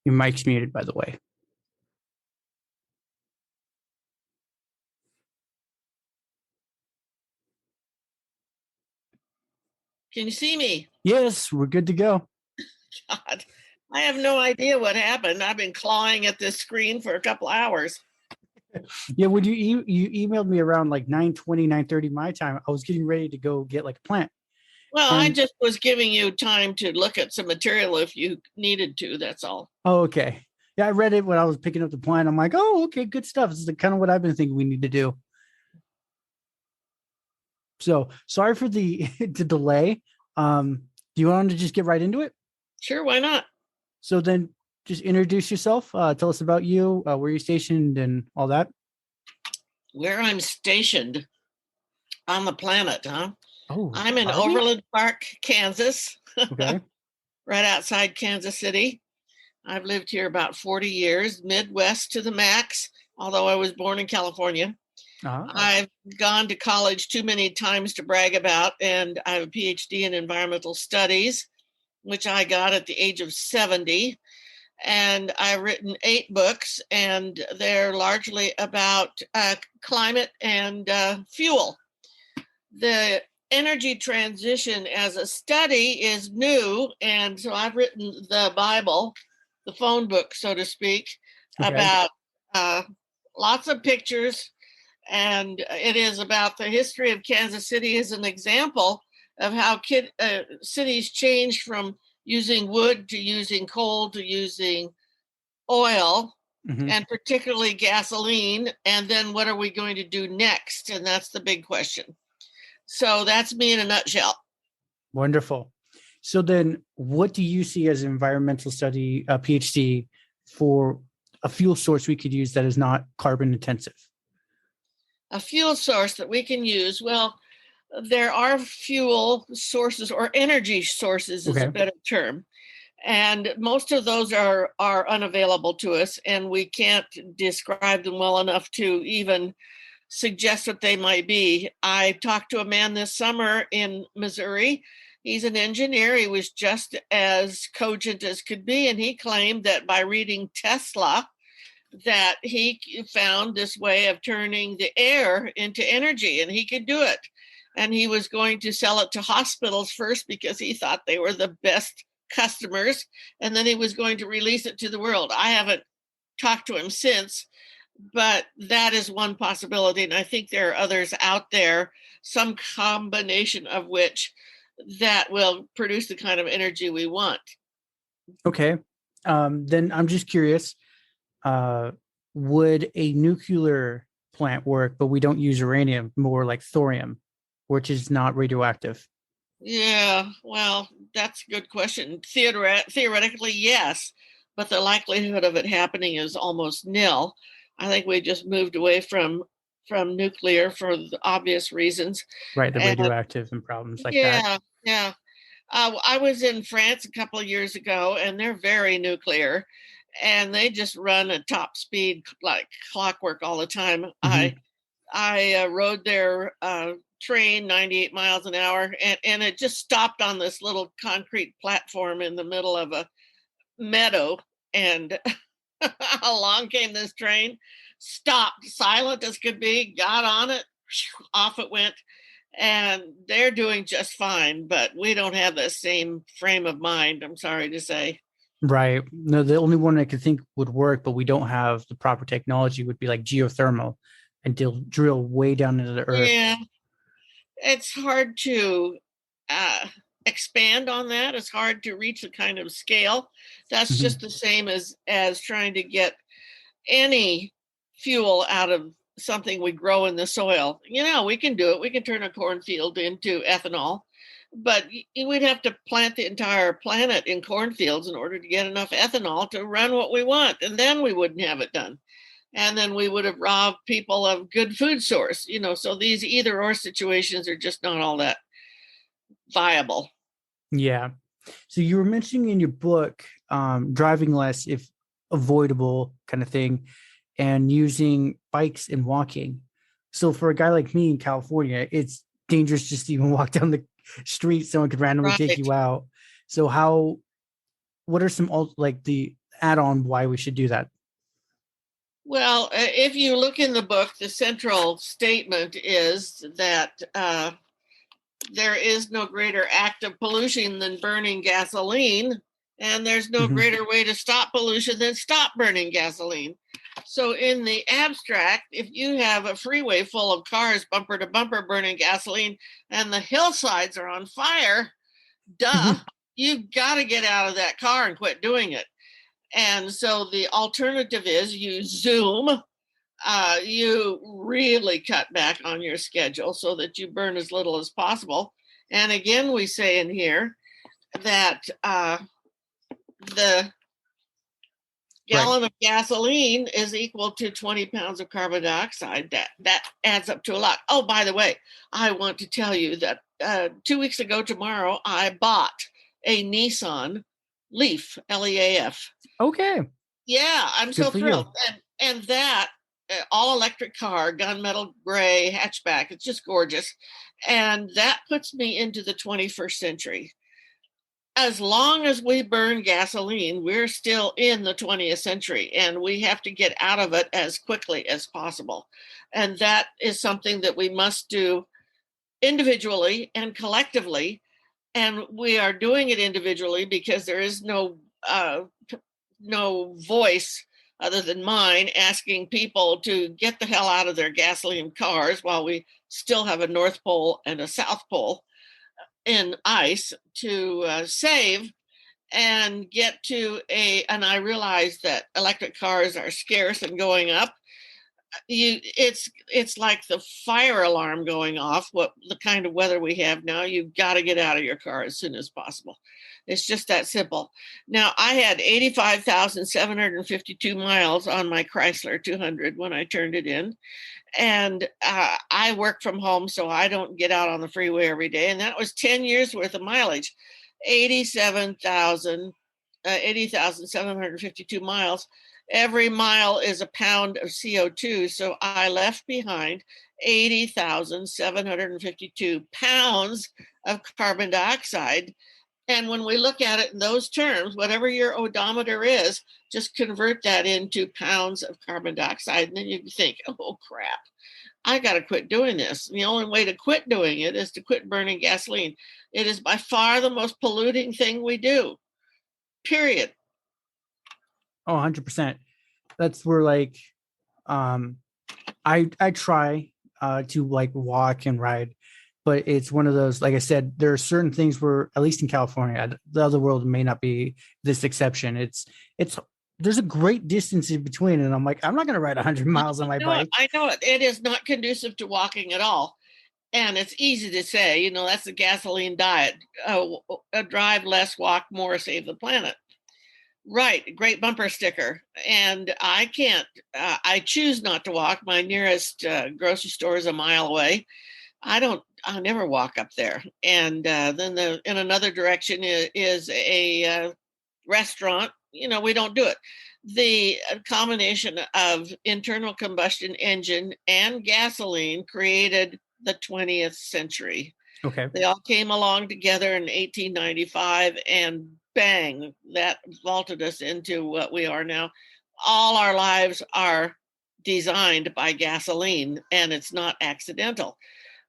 Your mic's muted, by the way. Can you see me? Yes, we're good to go. God, I have no idea what happened. I've been clawing at this screen for a couple hours. Yeah, when you emailed me around like 9:20, 9:30 my time, I was getting ready to go get like a plant. Well, I And just was giving you time to look at some material if you needed to. That's all. oh, okay. Yeah, I read it when I was picking up the plant. I'm like, oh, okay, good stuff. This is the kind of what I've been thinking we need to do. So sorry for the the delay. Do you want to just get right into it? Sure, why not? So then just introduce yourself. Tell us about you, where you're stationed and all that. Where I'm stationed on the planet, huh? Oh, I'm in are we? Overland Park, Kansas, Okay. right outside Kansas City. I've lived here about 40 years, Midwest to the max, although I was born in California. Ah, I've gone to college too many times to brag about, and I have a PhD in environmental studies, which I got at the age of 70. And I've written 8 books, and they're largely about climate and fuel. The energy transition as a study is new, and so I've written the Bible, the phone book, so to speak, okay. about uh, lots of pictures, and it is about the history of Kansas City as an example of how cities changed from using wood to using coal to using oil, Hmm. and particularly gasoline. And then what are we going to do next? And that's the big question. So that's me in a nutshell. Wonderful. So then, what do you see as environmental study, PhD, for a fuel source we could use that is not carbon intensive? A fuel source that we can use. Well, there are fuel sources, or energy sources is a Okay. better term. And most of those are unavailable to us, and we can't describe them well enough to even suggest what they might be. I talked to a man this summer in Missouri. He's an engineer. He was just as cogent as could be, and he claimed that by reading Tesla, that he found this way of turning the air into energy, and he could do it. And he was going to sell it to hospitals first because he thought they were the best customers, and then he was going to release it to the world. I haven't talked to him since, but that is one possibility. And I think there are others out there, some combination of which that will produce the kind of energy we want. Okay. Then I'm just curious. Uh, would a nuclear plant work, but we don't use uranium, more like thorium, which is not radioactive? Yeah, well, that's a good question. Theoretically, yes, but the likelihood of it happening is almost nil. I think we just moved away from nuclear for the obvious reasons. Right, the And radioactive and problems like that. yeah, yeah. I was in France a couple of years ago, and they're very nuclear, and they just run at top speed like clockwork all the time. Hmm. I rode their train 98 miles an hour, and it just stopped on this little concrete platform in the middle of a meadow. And along came this train, stopped, silent as could be, got on it, off it went. And they're doing just fine, but we don't have the same frame of mind, I'm sorry to say. Right. No, the only one I could think would work, but we don't have the proper technology would be like geothermal and drill way down into the earth. Yeah, it's hard to uh, expand on that. It's hard to reach the kind of scale. That's just Mhm. the same as trying to get any fuel out of something we grow in the soil. We can do it. We can turn a cornfield into ethanol, but we'd have to plant the entire planet in cornfields in order to get enough ethanol to run what we want, and then we wouldn't have it done. And then we would have robbed people of good food source. So these either or situations are just not all that viable. Yeah. So you were mentioning in your book, driving less if avoidable kind of thing, and using bikes and walking. So for a guy like me in California, it's dangerous just to even walk down the street. Someone could randomly take Right. you out. So how, what are some like the add on why we should do that. Well, if you look in the book, the central statement is that there is no greater act of pollution than burning gasoline, and there's no Mhm. greater way to stop pollution than stop burning gasoline. So, in the abstract, if you have a freeway full of cars bumper to bumper burning gasoline and the hillsides are on fire, duh, you've got to get out of that car and quit doing it. And so the alternative is you Zoom, you really cut back on your schedule so that you burn as little as possible. And again, we say in here that the Right. gallon of gasoline is equal to 20 pounds of carbon dioxide. That adds up to a lot. Oh, by the way, I want to tell you that 2 weeks ago tomorrow, I bought a Nissan Leaf, Leaf. Okay. Yeah, I'm Good so for thrilled. you. And that all electric car, gunmetal gray hatchback, it's just gorgeous. And that puts me into the 21st century. As long as we burn gasoline, we're still in the 20th century, and we have to get out of it as quickly as possible. And that is something that we must do individually and collectively. And we are doing it individually because there is no voice other than mine asking people to get the hell out of their gasoline cars while we still have a North Pole and a South Pole in ice to save and get to and I realize that electric cars are scarce and going up. It's like the fire alarm going off. What the kind of weather we have now, you've got to get out of your car as soon as possible. It's just that simple. Now, I had 85,752 miles on my Chrysler 200 when I turned it in, and I work from home, so I don't get out on the freeway every day, and that was 10 years worth of mileage. 80,752 miles. Every mile is a pound of CO2. So I left behind 80,752 pounds of carbon dioxide. And when we look at it in those terms, whatever your odometer is, just convert that into pounds of carbon dioxide. And then you think, oh, crap, I got to quit doing this. And the only way to quit doing it is to quit burning gasoline. It is by far the most polluting thing we do, period. Oh, 100%. That's where like um I try to like walk and ride, but it's one of those, like I said, there are certain things where, at least in California, the other world may not be this exception. It's there's a great distance in between, and I'm like, I'm not going to ride 100 miles on my bike. I know it. It is not conducive to walking at all. And it's easy to say, that's the gasoline diet. Drive less, walk more, save the planet. Right, great bumper sticker. And I can't, I choose not to walk. My nearest grocery store is a mile away. I never walk up there. And then in another direction is a restaurant. We don't do it. The combination of internal combustion engine and gasoline created the 20th century. Okay. They all came along together in 1895, and bang, that vaulted us into what we are now. All our lives are designed by gasoline, and it's not accidental.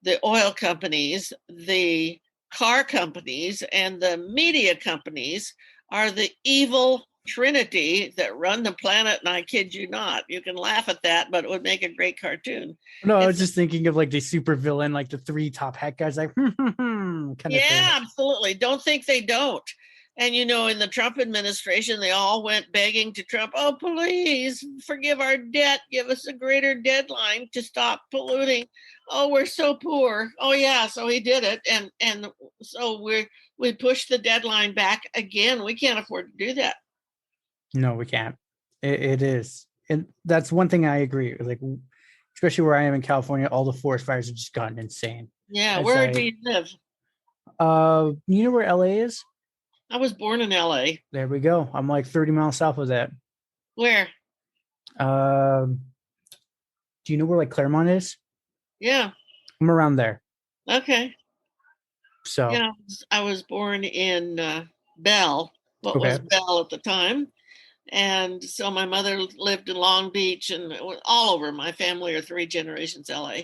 The oil companies, the car companies, and the media companies are the evil trinity that run the planet, and I kid you not. You can laugh at that, but it would make a great cartoon. No, I was It's just thinking of like the super villain, like the three top hat guys, like kind of thing. Yeah, absolutely. Don't think they don't. And in the Trump administration, they all went begging to Trump, oh, please forgive our debt. Give us a greater deadline to stop polluting. Oh, we're so poor. Oh, yeah. So he did it. And so we pushed the deadline back again. We can't afford to do that. No, we can't. It is. And that's one thing I agree. Like, especially where I am in California, all the forest fires have just gotten insane. Yeah. It's Where do like, you live? you know where LA is? I was born in LA. There we go. I'm like 30 miles south of that. Where? Um, do you know where like Claremont is? Yeah. I'm around there. Okay. So, Yeah. I was born in Bell, what was okay. Bell at the time. And so my mother lived in Long Beach, and all over. My family are 3 generations LA.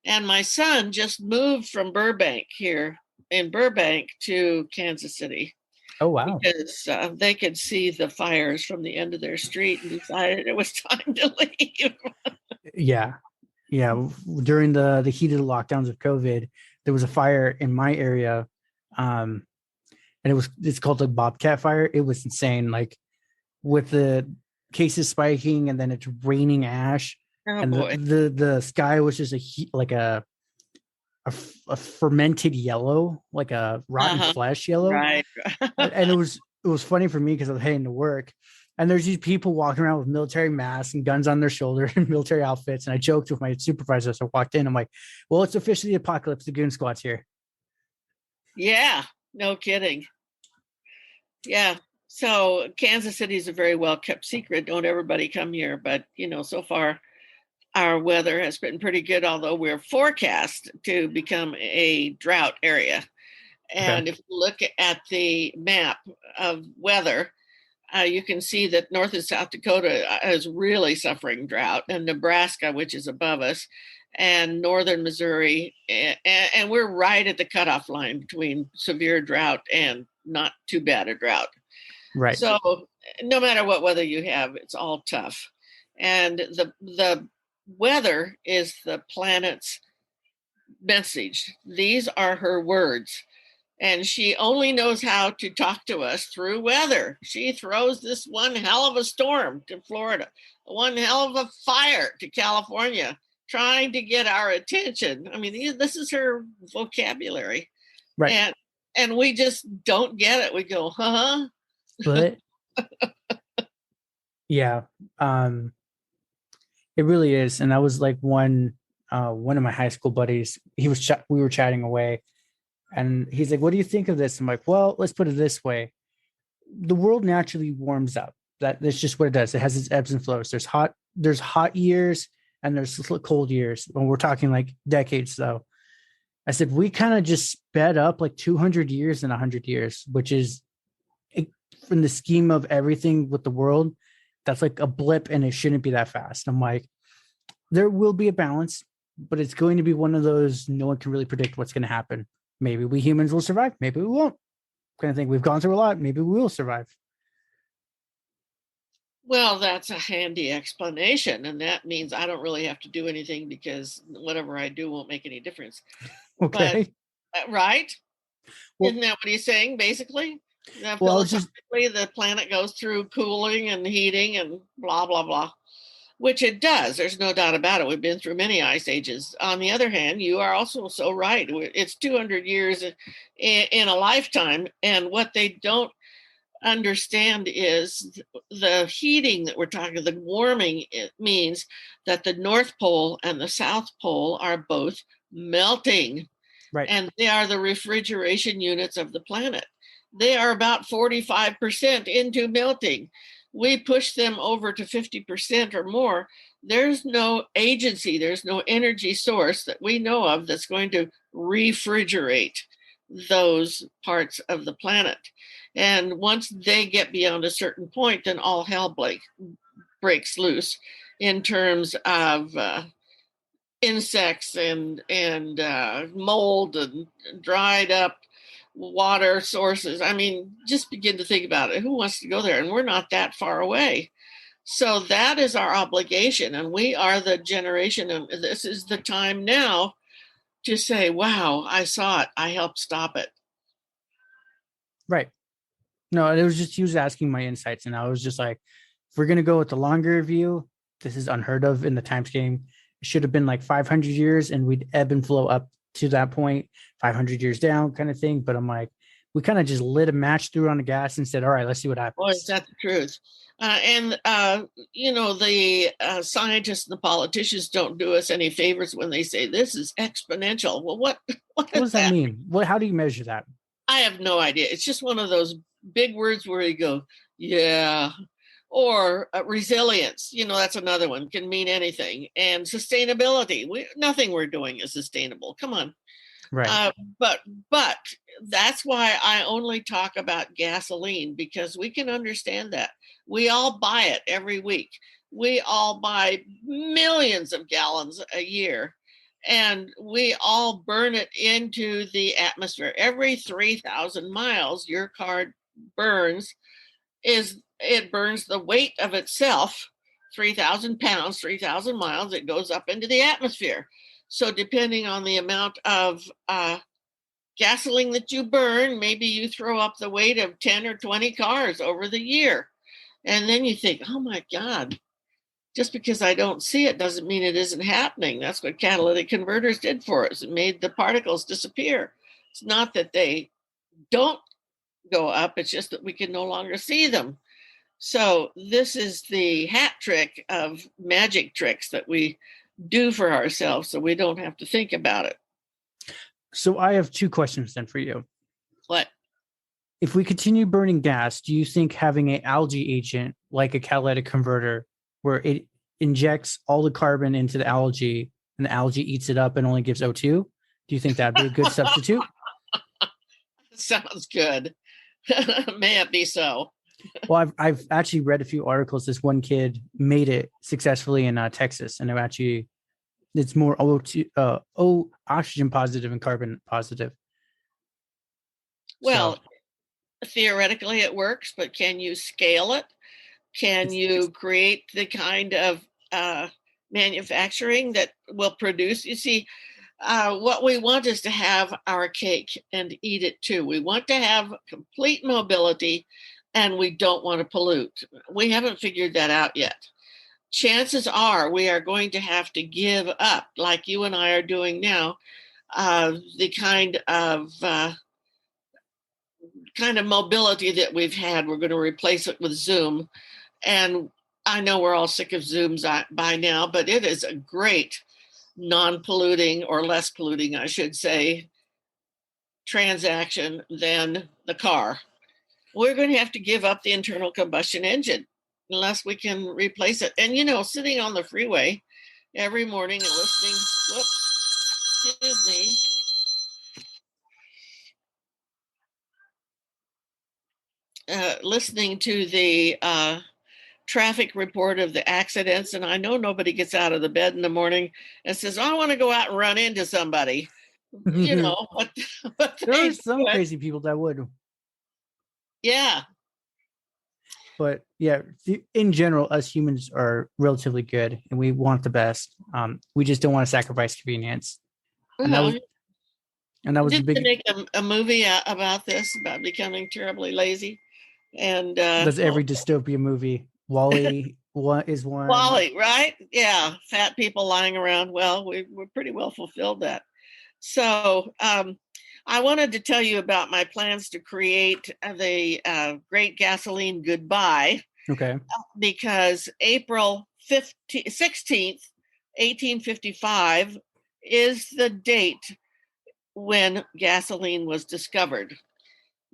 And my son just moved from Burbank here in Burbank to Kansas City Oh, wow. because they could see the fires from the end of their street and decided it was time to leave. Yeah. Yeah. During the heat of the lockdowns of COVID, there was a fire in my area. Um, and it's called the Bobcat fire. It was insane. Like with the cases spiking and then it's raining ash Oh and boy. the sky was just like a fermented yellow, like a rotten Uh-huh. flesh yellow. Right. And it was funny for me because I was heading to work and there's these people walking around with military masks and guns on their shoulder and military outfits. And I joked with my supervisor as I walked in. I'm like, well, it's officially the apocalypse. The goon squad's here. Yeah, no kidding. Yeah. So Kansas City is a very well kept secret. Don't everybody come here. But, so far our weather has been pretty good, although we're forecast to become a drought area. Okay. And if you look at the map of weather, you can see that North and South Dakota is really suffering drought, and Nebraska, which is above us, and northern Missouri. And we're right at the cutoff line between severe drought and not too bad a drought. Right. So no matter what weather you have, it's all tough. And the weather is the planet's message. These are her words. And she only knows how to talk to us through weather. She throws this one hell of a storm to Florida, one hell of a fire to California, trying to get our attention. I mean, this is her vocabulary. Right. And we just don't get it. We go, huh? But yeah, it really is. And I was like one of my high school buddies. We were chatting away, and he's like, "What do you think of this?" I'm like, "Well, let's put it this way: the world naturally warms up. That's just what it does. It has its ebbs and flows. There's hot years, and there's cold years. When we're talking like decades, though." I said we kind of just sped up like 200 years and 100 years, which is from the scheme of everything with the world, that's like a blip, and it shouldn't be that fast. I'm like, there will be a balance, but it's going to be one of those no one can really predict what's going to happen. Maybe we humans will survive, maybe we won't. Kind of thing. We've gone through a lot, maybe we will survive. Well, that's a handy explanation. And that means I don't really have to do anything because whatever I do won't make any difference. But, Okay. right? Well, Isn't that what he's saying, basically? well, I was just Philosophically, the planet goes through cooling and heating and blah, blah, blah, which it does. There's no doubt about it. We've been through many ice ages. On the other hand, you are also so right. It's 200 years in a lifetime. And what they don't understand is the heating that we're talking, the warming, it means that the North Pole and the South Pole are both melting, right. and they are the refrigeration units of the planet. They are about 45% into melting. We push them over to 50% or more. There's no agency, there's no energy source that we know of that's going to refrigerate those parts of the planet. And once they get beyond a certain point, then all hell breaks loose in terms of insects and mold and dried up water sources. I mean, just begin to think about it. Who wants to go there? And we're not that far away. So that is our obligation. And we are the generation, and this is the time now to say, wow, I saw it. I helped stop it. Right. No, it was just he was asking my insights, and I was just like, if we're gonna go with the longer view, this is unheard of in the time scheme. It should have been like 500 years, and we'd ebb and flow up to that point, 500 years down, kind of thing. But I'm like, we kind of just lit a match through on the gas and said, all right, let's see what Boy, is happens. that the truth. The scientists and the politicians don't do us any favors when they say this is exponential. Well, what what What is does that that? mean? How do you measure that? I have no idea. It's just one of those big words where you go, yeah. Or resilience, that's another one, can mean anything. And sustainability. Nothing we're doing is sustainable. Come on. Right. But but that's why I only talk about gasoline, because we can understand that. We all buy it every week. We all buy millions of gallons a year, and we all burn it into the atmosphere. Every 3,000 miles your car burns it burns the weight of itself, 3,000 pounds, 3,000 miles, it goes up into the atmosphere. So depending on the amount of gasoline that you burn, maybe you throw up the weight of 10 or 20 cars over the year. And then you think, oh my God, just because I don't see it doesn't mean it isn't happening. That's what catalytic converters did for us. It made the particles disappear. It's not that they don't go up, it's just that we can no longer see them. So this is the hat trick of magic tricks that we do for ourselves so we don't have to think about it. So I have two questions then for you. What? If we continue burning gas, do you think having an algae agent like a catalytic converter, where it injects all the carbon into the algae and the algae eats it up and only gives O2, do you think that'd be a good substitute? Sounds good. May it be so. Well, I've actually read a few articles. This one kid made it successfully in Texas, and it's more O2, oxygen positive and carbon positive. Well, So, theoretically it works, but can you scale it? Can you create the kind of manufacturing that will produce? You see, what we want is to have our cake and eat it too. We want to have complete mobility, and we don't want to pollute. We haven't figured that out yet. Chances are we are going to have to give up, like you and I are doing now, the kind of mobility that we've had. We're going to replace it with Zoom. And I know we're all sick of Zooms by now, but it is a great non-polluting, or less polluting, I should say, transaction than the car. We're going to have to give up the internal combustion engine unless we can replace it. And, sitting on the freeway every morning and listening, listening to the traffic report of the accidents. And I know nobody gets out of the bed in the morning and says, I want to go out and run into somebody. But there are some crazy people that would. Yeah. But yeah, in general, us humans are relatively good and we want the best. We just don't want to sacrifice convenience. And that was the big. Did they make a movie about this, about becoming terribly lazy? And that's every dystopia movie. WALL-E is one. WALL-E, right? Yeah, fat people lying around. Well, we're pretty well fulfilled that. So I wanted to tell you about my plans to create the Great Gasoline Goodbye. Okay. Because April 16th, 1855 is the date when gasoline was discovered.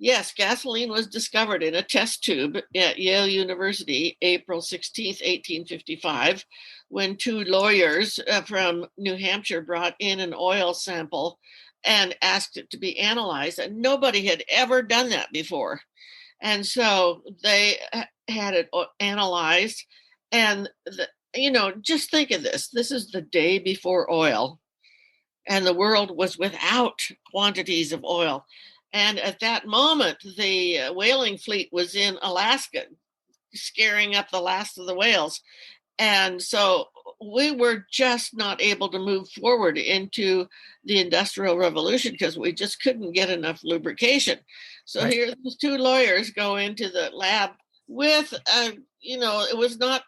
Yes, gasoline was discovered in a test tube at Yale University, April 16th, 1855, when two lawyers from New Hampshire brought in an oil sample and asked it to be analyzed. And nobody had ever done that before. And so they had it analyzed. And, just think of this. This is the day before oil. And the world was without quantities of oil. And at that moment, the whaling fleet was in Alaska, scaring up the last of the whales. And so we were just not able to move forward into the Industrial Revolution because we just couldn't get enough lubrication. So right. Here, these two lawyers go into the lab with, it was not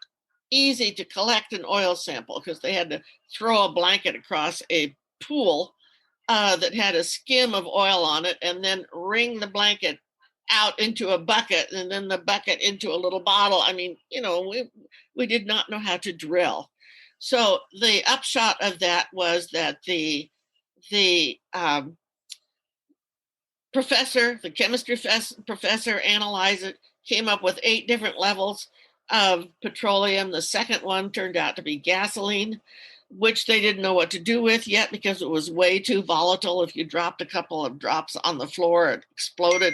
easy to collect an oil sample because they had to throw a blanket across a pool that had a skim of oil on it and then wring the blanket out into a bucket and then the bucket into a little bottle. I mean, we did not know how to drill. So the upshot of that was that the professor, the chemistry professor analyzed it, came up with 8 different levels of petroleum. The second one turned out to be gasoline. which they didn't know what to do with yet because it was way too volatile. If you dropped a couple of drops on the floor, it exploded.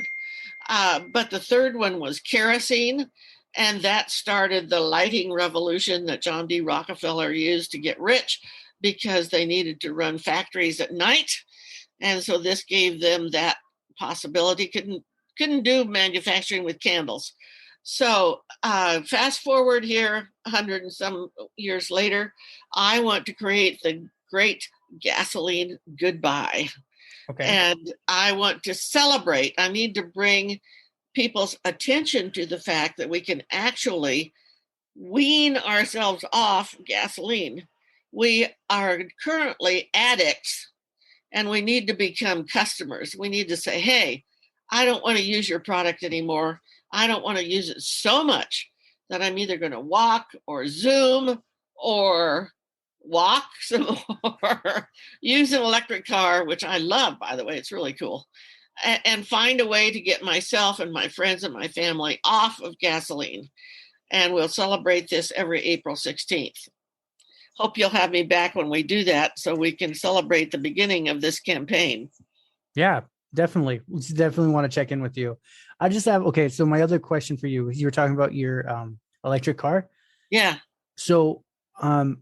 But the third one was kerosene. And that started the lighting revolution that John D. Rockefeller used to get rich because they needed to run factories at night. And so this gave them that possibility. Couldn't do manufacturing with candles. So fast forward here, 100 and some years later, I want to create the great gasoline goodbye. Okay. And I want to celebrate. I need to bring people's attention to the fact that we can actually wean ourselves off gasoline. We are currently addicts and we need to become customers. We need to say, hey, I don't want to use your product anymore. I don't want to use it so much that I'm either going to walk or Zoom or walk some or use an electric car, which I love, by the way. It's really cool. And find a way to get myself and my friends and my family off of gasoline. And we'll celebrate this every April 16th. Hope you'll have me back when we do that so we can celebrate the beginning of this campaign. Yeah, definitely. We definitely want to check in with you. I just have, okay, so my other question for you is you were talking about your electric car. Yeah. So I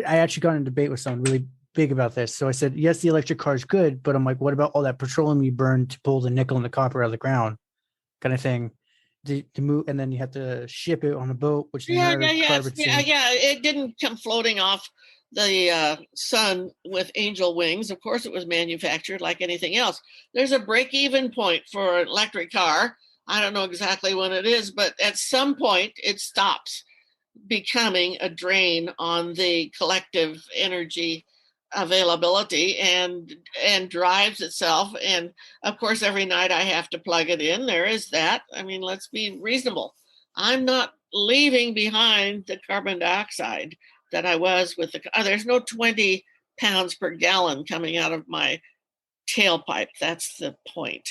actually got in a debate with someone really big about this. So I said, yes, the electric car is good, but I'm like, what about all that petroleum you burn to pull the nickel and the copper out of the ground kind of thing to move, and then you have to ship it on a boat, which is another carbon sink. Yeah. It didn't come floating off the sun with angel wings. Of course, it was manufactured like anything else. There's a break-even point for an electric car. I don't know exactly when it is, but at some point it stops becoming a drain on the collective energy availability and drives itself. And of course, every night I have to plug it in. There is that. I mean, let's be reasonable. I'm not leaving behind the carbon dioxide that I was with there's no 20 pounds per gallon coming out of my tailpipe. That's the point.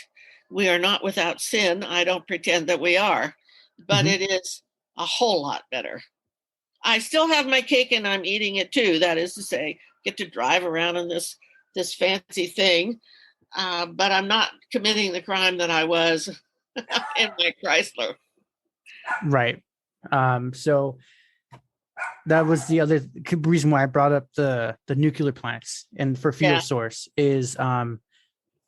We are not without sin. I don't pretend that we are, but it is a whole lot better. I still have my cake and I'm eating it too. That is to say, get to drive around in this fancy thing, but I'm not committing the crime that I was in my Chrysler. Right. So that was the other reason why I brought up the nuclear plants and for fuel source is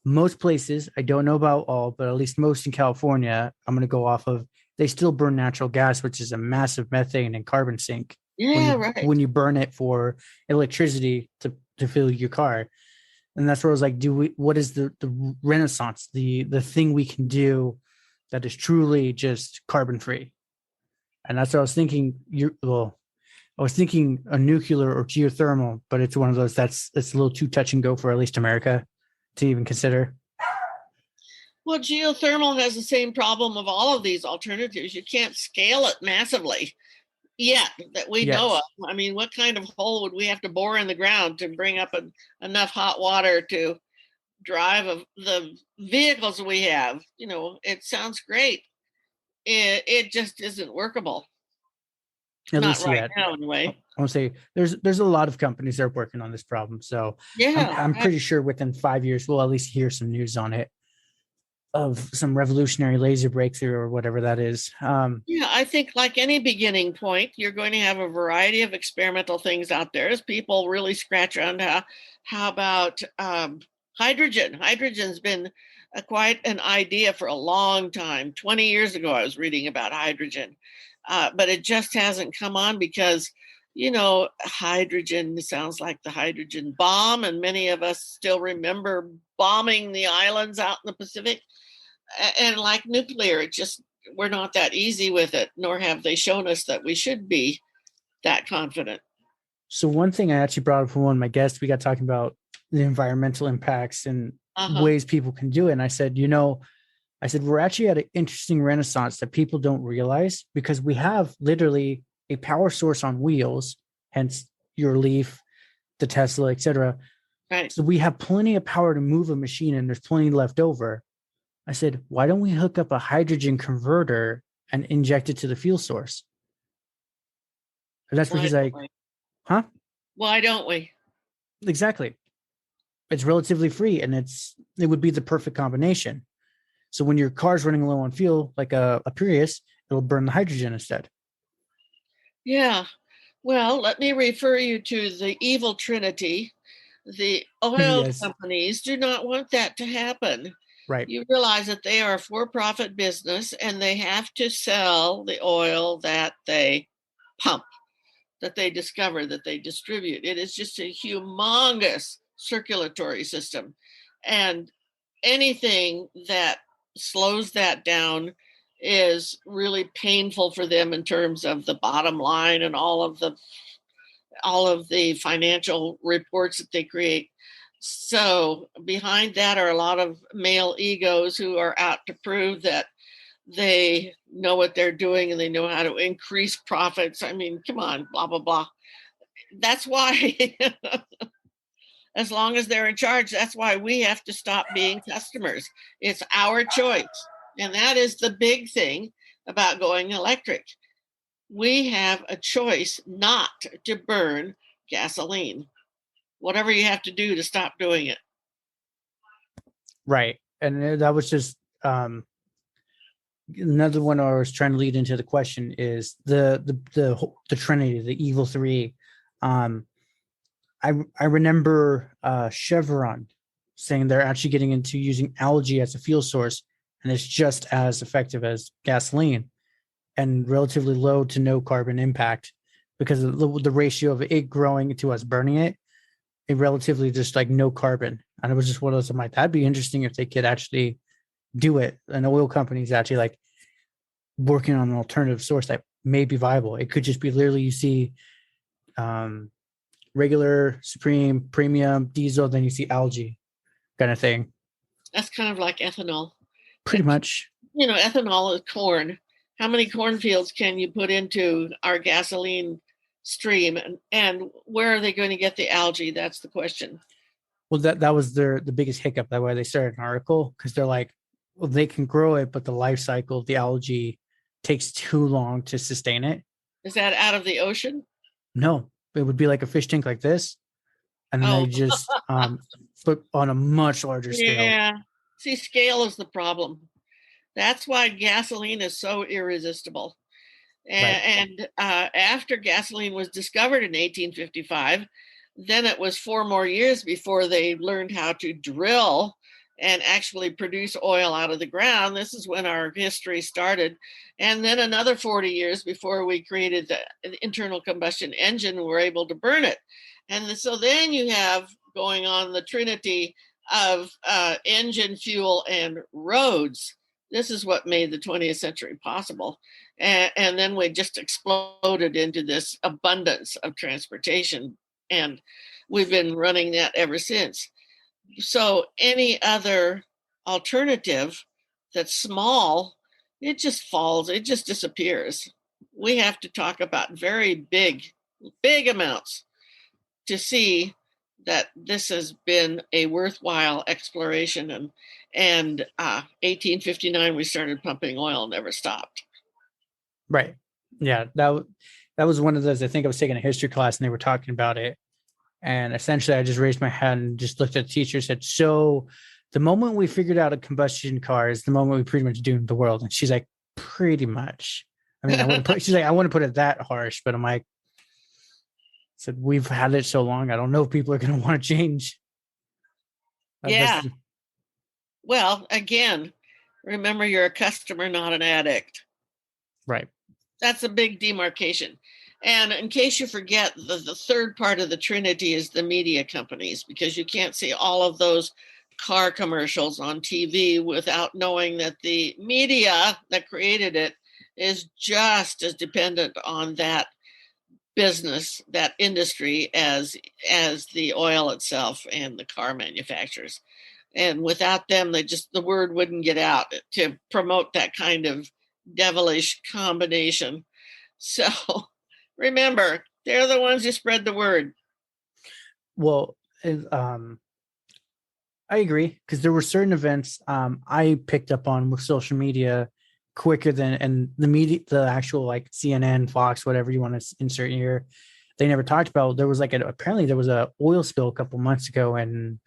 most places, I don't know about all, but at least most in California, I'm going to go off of, they still burn natural gas, which is a massive methane and carbon sink. Yeah, when you burn it for electricity to fill your car. And that's where I was like, what is the renaissance, the thing we can do that is truly just carbon free? And that's what I was thinking. I was thinking a nuclear or geothermal, but it's one of those it's a little too touch and go for at least America to even consider. Well, geothermal has the same problem of all of these alternatives. You can't scale it massively yet that we know of. I mean, what kind of hole would we have to bore in the ground to bring up enough hot water to drive the vehicles we have? You know, it sounds great. It just isn't workable. At Not least right yet. now, anyway. I want to say there's a lot of companies that are working on this problem. So yeah, I'm pretty sure within 5 years we'll at least hear some news on it, of some revolutionary laser breakthrough or whatever that is. Yeah, I think like any beginning point, you're going to have a variety of experimental things out there as people really scratch around. How about hydrogen? Hydrogen's been quite an idea for a long time. 20 years ago, I was reading about hydrogen, but it just hasn't come on because, you know, hydrogen sounds like the hydrogen bomb, and many of us still remember bombing the islands out in the Pacific. And like nuclear, we're not that easy with it, nor have they shown us that we should be that confident. So one thing I actually brought up from one of my guests, we got talking about the environmental impacts and ways people can do it. And I said, we're actually at an interesting renaissance that people don't realize, because we have literally a power source on wheels, hence your Leaf, the Tesla, etc. Right. So we have plenty of power to move a machine and there's plenty left over. I said, why don't we hook up a hydrogen converter and inject it to the fuel source? And that's where he's like, huh? Why don't we? Exactly. It's relatively free, and it would be the perfect combination. So when your car's running low on fuel, like a Prius, it'll burn the hydrogen instead. Yeah. Well, let me refer you to the evil trinity. The oil Yes. companies do not want that to happen. Right. You realize that they are a for-profit business and they have to sell the oil that they pump, that they discover, that they distribute. It is just a humongous circulatory system. And anything that slows that down is really painful for them in terms of the bottom line and all of the financial reports that they create. So behind that are a lot of male egos who are out to prove that they know what they're doing and they know how to increase profits. I mean, come on, blah, blah, blah. That's why, as long as they're in charge, that's why we have to stop being customers. It's our choice. And that is the big thing about going electric. We have a choice not to burn gasoline, whatever you have to do to stop doing it. Right. And that was just another one I was trying to lead into the question is the Trinity, the evil three. I remember Chevron saying they're actually getting into using algae as a fuel source, and it's just as effective as gasoline and relatively low to no carbon impact because of the ratio of it growing to us burning it, it relatively just like no carbon. And it was just one of those, I'm like, that'd be interesting if they could actually do it. An oil company is actually like working on an alternative source that may be viable. It could just be literally you see regular, supreme, premium, diesel, then you see algae kind of thing. That's kind of like ethanol. Pretty much. Ethanol is corn. How many cornfields can you put into our gasoline stream? And where are they going to get the algae? That's the question. Well, that was the biggest hiccup. That way they started an article because they're like, well, they can grow it, but the life cycle of the algae takes too long to sustain it. Is that out of the ocean? No, it would be like a fish tank like this, and then they Oh, just put on a much larger scale. yeah. See, scale is the problem. That's why gasoline is so irresistible. Right. And after gasoline was discovered in 1855, then it was 4 more years before they learned how to drill and actually produce oil out of the ground. This is when our history started. And then another 40 years before we created the internal combustion engine, we were able to burn it. And so then you have going on the trinity of engine, fuel, and roads. This is what made the 20th century possible. And then we just exploded into this abundance of transportation. And we've been running that ever since. So any other alternative that's small, it just falls, it just disappears. We have to talk about very big, big amounts to see that this has been a worthwhile exploration. And 1859, we started pumping oil, never stopped. Right. Yeah. That was one of those. I think I was taking a history class and they were talking about it. And essentially I just raised my hand and just looked at the teacher and said, so the moment we figured out a combustion car is the moment we pretty much doomed the world. And she's like, pretty much. I mean, she's like, I wouldn't put it that harsh, but I'm like, said, we've had it so long. I don't know if people are going to want to change. Yeah. Well, again, remember you're a customer, not an addict. Right. That's a big demarcation. And in case you forget, the third part of the trinity is the media companies, because you can't see all of those car commercials on TV without knowing that the media that created it is just as dependent on that business, that industry, as the oil itself and the car manufacturers. And without them, the word wouldn't get out to promote that kind of devilish combination. So remember, they're the ones who spread the word. Well, I agree, because there were certain events I picked up on with social media quicker than, and the media, the actual like CNN, Fox, whatever you want to insert here, they never talked about. There was like apparently there was a oil spill a couple months ago, and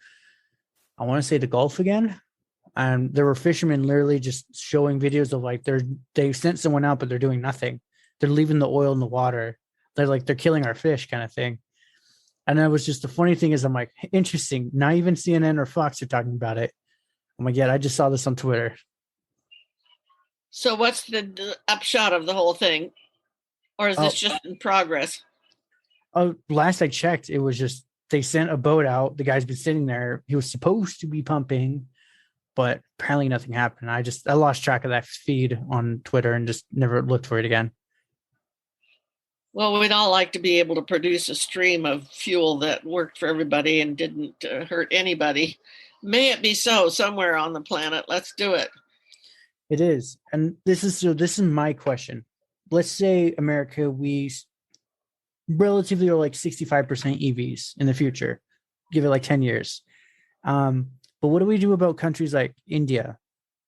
I want to say the Gulf again. And there were fishermen literally just showing videos of like they sent someone out, but they're doing nothing. They're leaving the oil in the water. They're killing our fish, kind of thing. And that was just the funny thing is I'm like, interesting. Not even CNN or Fox are talking about it. Oh my God, I just saw this on Twitter. So what's the upshot of the whole thing? Or is this Oh, just in progress? oh, last I checked, it was just they sent a boat out. The guy's been sitting there. He was supposed to be pumping, but apparently nothing happened. I lost track of that feed on Twitter and just never looked for it again. Well, we'd all like to be able to produce a stream of fuel that worked for everybody and didn't hurt anybody. May it be so somewhere on the planet. Let's do it. It is. And this is my question. Let's say America, we relatively are like 65% EVs in the future. Give it like 10 years. But what do we do about countries like India,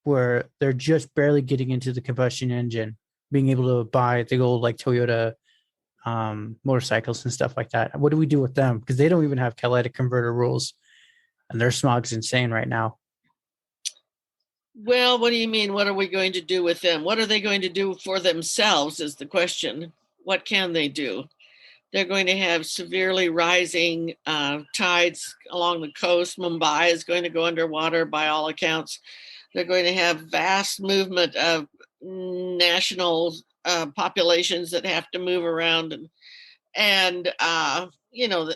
where they're just barely getting into the combustion engine, being able to buy the old like Toyota motorcycles and stuff like that? What do we do with them? Because they don't even have catalytic converter rules, and their smog's insane right now. Well, what do you mean? What are we going to do with them? What are they going to do for themselves is the question. What can they do? They're going to have severely rising tides along the coast. Mumbai is going to go underwater by all accounts. They're going to have vast movement of national populations that have to move around. And you know,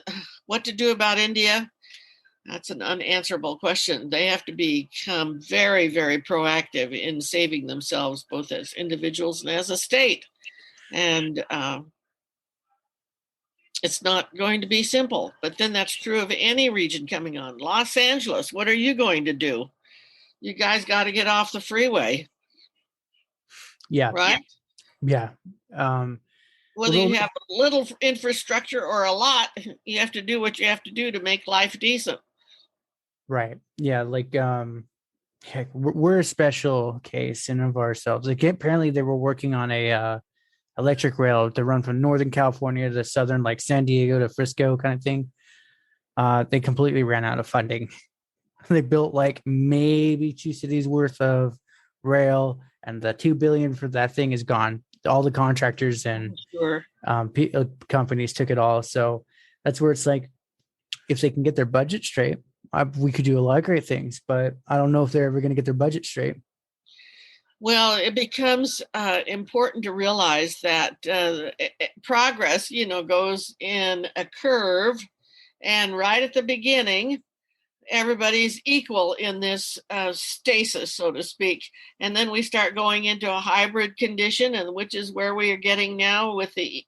what to do about India? That's an unanswerable question. They have to become very, very proactive in saving themselves, both as individuals and as a state. And it's not going to be simple, but then that's true of any region coming on. Los Angeles, what are you going to do? You guys got to get off the freeway, Yeah, right? yeah. Whether you have a little infrastructure or a lot, you have to do what you have to do to make life decent. Right. Yeah. Like, heck, we're a special case in of ourselves. Like, apparently they were working on a electric rail to run from Northern California to Southern, like San Diego to Frisco, kind of thing. They completely ran out of funding. They built like maybe two cities worth of rail, and the $2 billion for that thing is gone. All the contractors and Sure. companies took it all. So that's where it's like, if they can get their budget straight, we could do a lot of great things. But I don't know if they're ever going to get their budget straight. Well, it becomes important to realize that progress, goes in a curve, and right at the beginning, everybody's equal in this stasis, so to speak, and then we start going into a hybrid condition, and which is where we are getting now with the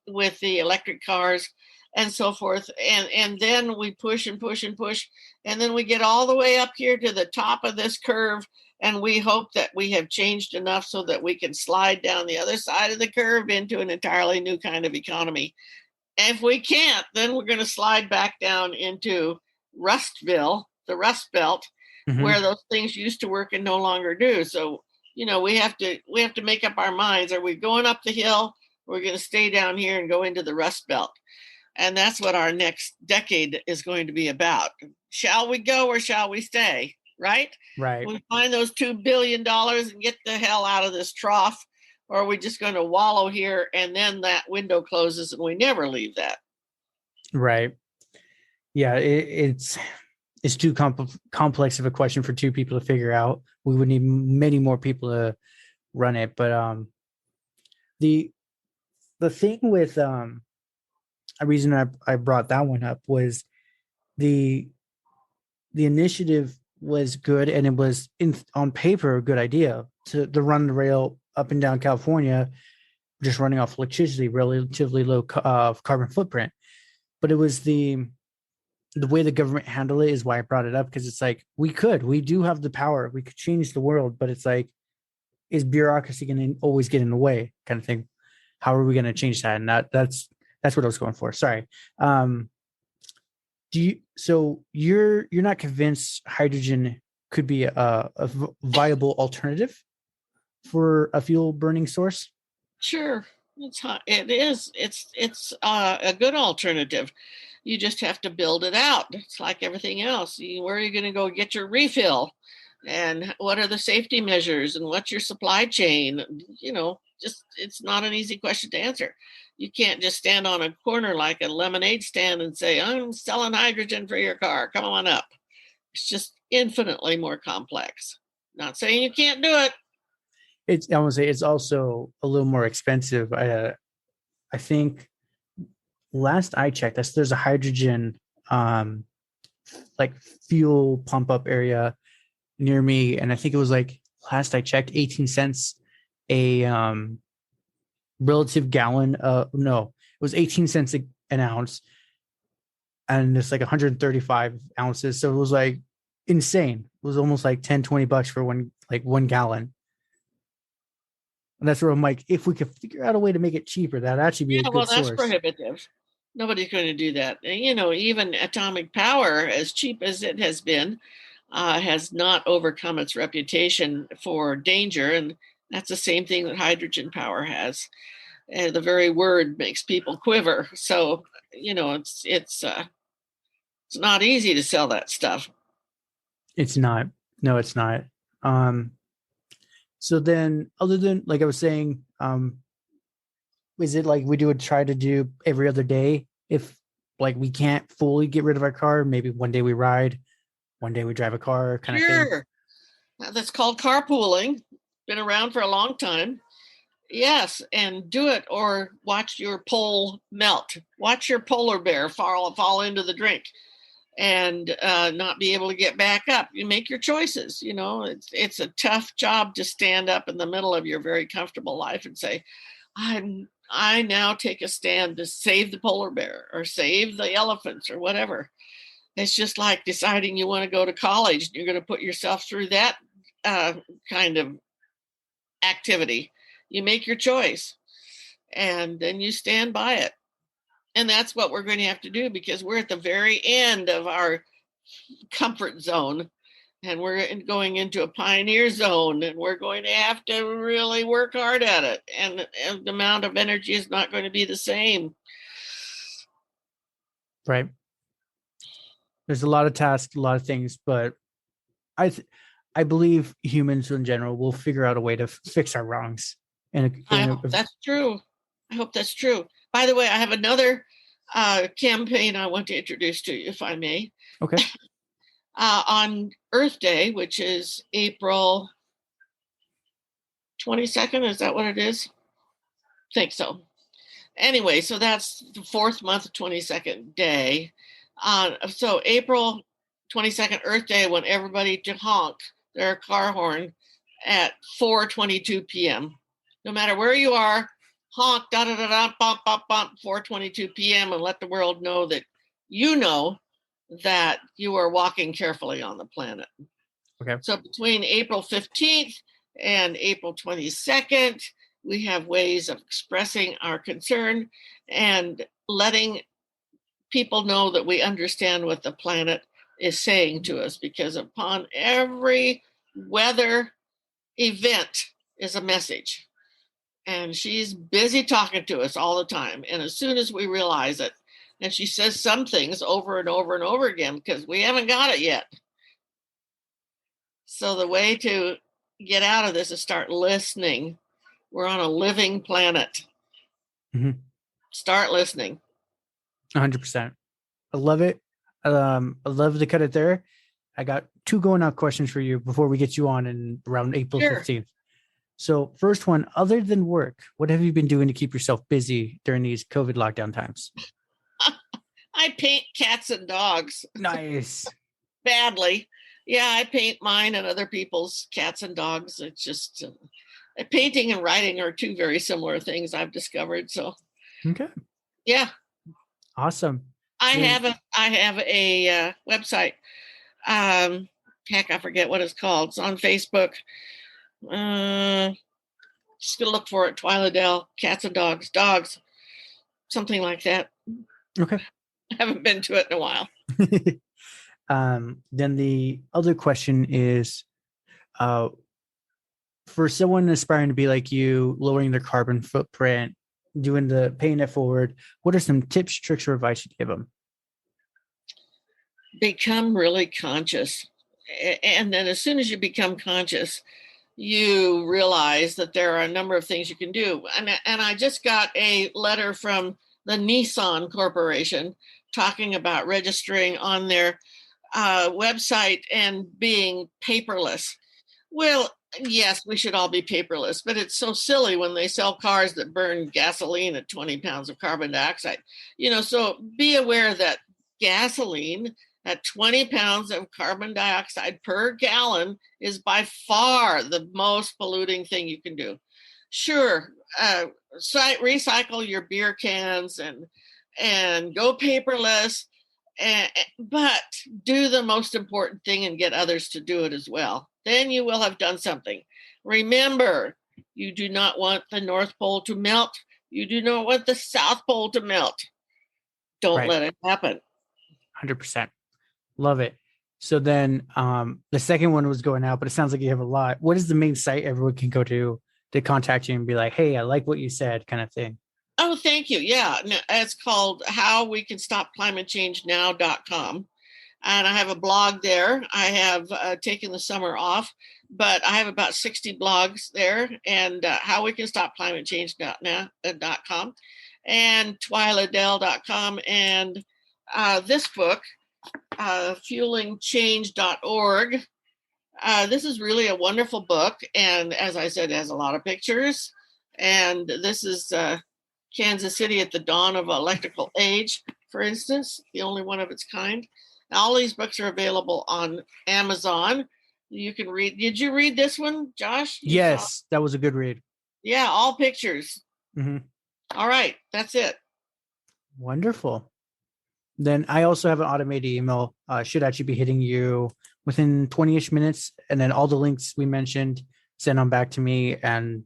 electric cars and so forth, and then we push and push and push, and then we get all the way up here to the top of this curve, and we hope that we have changed enough so that we can slide down the other side of the curve into an entirely new kind of economy. And if we can't, then we're going to slide back down into Rustville, the Rust Belt, where those things used to work and no longer do. So, we have to make up our minds. Are we going up the hill? Or are we going to stay down here and go into the Rust Belt? And that's what our next decade is going to be about. Shall we go or shall we stay? Right? Right. We find those $2 billion and get the hell out of this trough, or are we just going to wallow here and then that window closes and we never leave that? Right. Yeah, it's too complex of a question for two people to figure out. We would need many more people to run it. But the thing with a reason I brought that one up was the initiative was good, and it was on paper a good idea to run the rail up and down California, just running off electricity, relatively low carbon footprint. But it was the way the government handled it is why I brought it up, because it's like we do have the power, we could change the world, but it's like, is bureaucracy going to always get in the way, kind of thing? How are we going to change that? And that's what I was going for. Sorry. So you're not convinced hydrogen could be a viable alternative for a fuel burning source? Sure. It's hot. It is. It's a good alternative. You just have to build it out. It's like everything else. Where are you going to go get your refill? And what are the safety measures? And what's your supply chain? Just it's not an easy question to answer. You can't just stand on a corner like a lemonade stand and say, "I'm selling hydrogen for your car. Come on up." It's just infinitely more complex. Not saying you can't do it. I want to say it's also a little more expensive. I think last I checked, there's a hydrogen like fuel pump up area near me, and I think it was like last I checked, 18 cents a relative gallon. No, it was 18 cents an ounce, and it's like 135 ounces. So it was like insane. It was almost like 10-20 bucks for one gallon. And that's where I'm like, if we could figure out a way to make it cheaper, that'd actually be a Yeah, well, good that's source. prohibitive. Nobody's going to do that. And, even atomic power, as cheap as it has been, has not overcome its reputation for danger. And that's the same thing that hydrogen power has. And the very word makes people quiver. So, it's not easy to sell that stuff. It's not. No, it's not. Um, so then other than like I was saying, is it like we do try to do every other day if like we can't fully get rid of our car, maybe one day we ride, one day we drive a car kind of thing? Sure. That's called carpooling. Been around for a long time. Yes, and do it or watch your pole melt. Watch your polar bear fall into the drink and not be able to get back up. You make your choices. It's a tough job to stand up in the middle of your very comfortable life and say, I now take a stand to save the polar bear or save the elephants or whatever. It's just like deciding you want to go to college and you're going to put yourself through that kind of activity. You make your choice and then you stand by it. And that's what we're going to have to do because we're at the very end of our comfort zone and we're going into a pioneer zone and we're going to have to really work hard at it. And the amount of energy is not going to be the same. Right. There's a lot of tasks, a lot of things, but I believe humans in general will figure out a way to fix our wrongs. I hope that's true. I hope that's true. By the way, I have another campaign I want to introduce to you, if I may. Okay. On Earth Day, which is April 22nd, is that what it is? I think so. Anyway, so that's the 4th month, 22nd day. So April 22nd, Earth Day, I want everybody to honk their car horn at 4:22 p.m. No matter where you are, honk, da da da da, bump, bump, bump, 4:22 p.m. and let the world know that that you are walking carefully on the planet. Okay. So between April 15th and April 22nd, we have ways of expressing our concern and letting people know that we understand what the planet is saying to us, because upon every weather event is a message. And she's busy talking to us all the time. And as soon as we realize it, and she says some things over and over and over again because we haven't got it yet. So the way to get out of this is start listening. We're on a living planet. Mm-hmm. Start listening. 100%. I love it. I love to cut it there. I got 2 going out questions for you before we get you on in around April 15th. So first one, other than work, what have you been doing to keep yourself busy during these COVID lockdown times? I paint cats and dogs. Nice. Badly. Yeah, I paint mine and other people's cats and dogs. It's just painting and writing are 2 very similar things I've discovered. So, okay. Yeah. Awesome. I have a website. Heck, I forget what it's called. It's on Facebook. Just gonna look for it. Twyla Dell, cats and dogs, something like that. Okay. I haven't been to it in a while. Then the other question is, for someone aspiring to be like you, lowering their carbon footprint, doing the paying it forward, what are some tips, tricks, or advice you'd give them? Become really conscious. And then as soon as you become conscious, you realize that there are a number of things you can do. And I just got a letter from the Nissan Corporation talking about registering on their website and being paperless. Well, yes, we should all be paperless, but it's so silly when they sell cars that burn gasoline at 20 pounds of carbon dioxide. So be aware that gasoline at 20 pounds of carbon dioxide per gallon is by far the most polluting thing you can do. Sure, recycle your beer cans and go paperless, but do the most important thing and get others to do it as well. Then you will have done something. Remember, you do not want the North Pole to melt. You do not want the South Pole to melt. Don't Right. let it happen. 100%. Love it. So then the second one was going out, but it sounds like you have a lot. What is the main site everyone can go to contact you and be like, hey, I like what you said, kind of thing? Oh, thank you. Yeah. It's called howwecanstopclimatechangenow.com. And I have a blog there. I have taken the summer off, but I have about 60 blogs there, and howwecanstopclimatechange.com and twyladell.com. And this book, fuelingchange.org. This is really a wonderful book. And as I said, it has a lot of pictures. And this is Kansas City at the dawn of electrical age, for instance, the only one of its kind. All these books are available on Amazon. You can read. Did you read this one, Josh? Yes, that was a good read. Yeah, all pictures. Mm-hmm. All right, that's it. Wonderful. Then I also have an automated email. Should actually be hitting you within 20-ish minutes. And then all the links we mentioned, send on back to me. And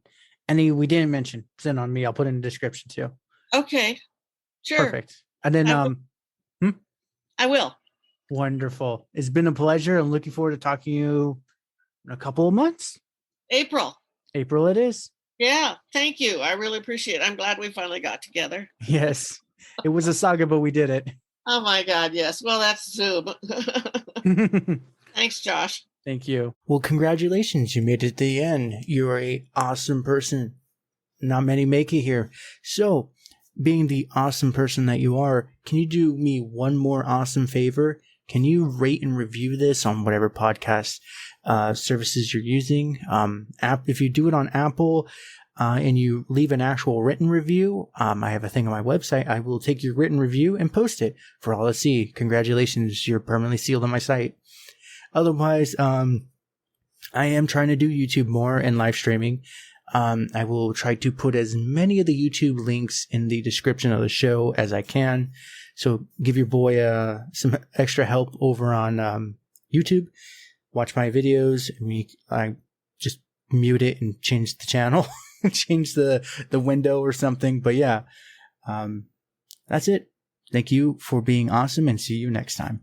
any we didn't mention, send on me. I'll put in the description too. Okay, sure. Perfect. And then I will. Wonderful. It's been a pleasure. I'm looking forward to talking to you in a couple of months. April it is. Yeah, thank you. I really appreciate it. I'm glad we finally got together. Yes. It was a saga, but we did it. Oh my God, yes. Well, that's Zoom. Thanks, Josh. Thank you. Well, congratulations. You made it to the end. You're an awesome person. Not many make it here. So, being the awesome person that you are, can you do me one more awesome favor? Can you rate and review this on whatever podcast services you're using? If you do it on Apple and you leave an actual written review, I have a thing on my website. I will take your written review and post it for all to see. Congratulations, you're permanently sealed on my site. Otherwise, I am trying to do YouTube more and live streaming. I will try to put as many of the YouTube links in the description of the show as I can. So give your boy some extra help over on YouTube. Watch my videos. I just mute it and change the channel, change the window or something. But yeah, that's it. Thank you for being awesome and see you next time.